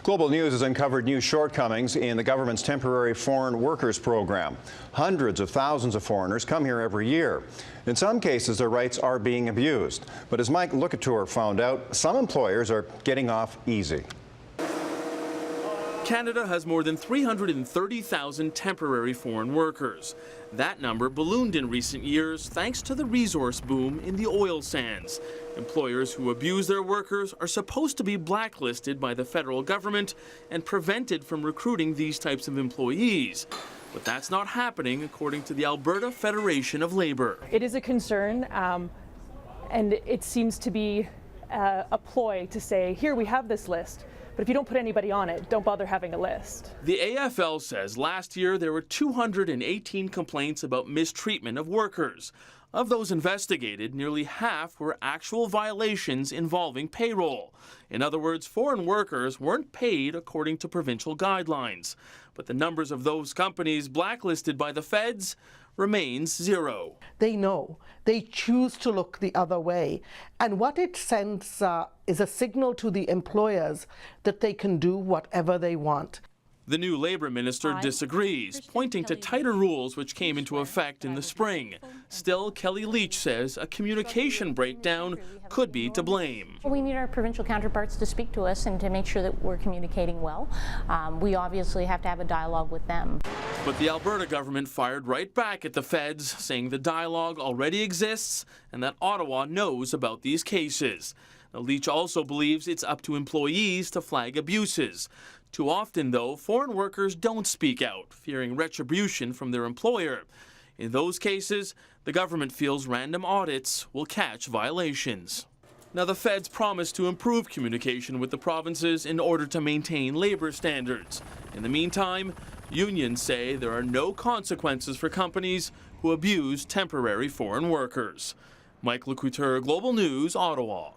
Global News has uncovered new shortcomings in the government's temporary foreign workers program. Hundreds of thousands of foreigners come here every year. In some cases, their rights are being abused. But as Mike Lukatour found out, some employers are getting off easy. Canada has more than 330,000 temporary foreign workers. That number ballooned in recent years thanks to the resource boom in the oil sands. Employers who abuse their workers are supposed to be blacklisted by the federal government and prevented from recruiting these types of employees. But that's not happening, according to the Alberta Federation of Labour. It is a concern, and it seems to be a ploy to say, here, we have this list. But if you don't put anybody on it, don't bother having a list. The AFL says last year there were 218 complaints about mistreatment of workers. Of those investigated, nearly half were actual violations involving payroll. In other words, foreign workers weren't paid according to provincial guidelines. But the numbers of those companies blacklisted by the feds remains zero. They know. They choose to look the other way. And what it sends is a signal to the employers that they can do whatever they want. The new Labour Minister disagrees, pointing to tighter rules which came into effect in the spring. Still, Kelly Leach says a communication breakdown could be to blame. We need our provincial counterparts to speak to us and to make sure that we're communicating well. We obviously have to have a dialogue with them. But the Alberta government fired right back at the feds, saying the dialogue already exists and that Ottawa knows about these cases. Now, Leach also believes it's up to employees to flag abuses. Too often, though, foreign workers don't speak out, fearing retribution from their employer. In those cases, the government feels random audits will catch violations. Now, the feds promise to improve communication with the provinces in order to maintain labor standards. In the meantime, unions say there are no consequences for companies who abuse temporary foreign workers. Mike Lukatour, Global News, Ottawa.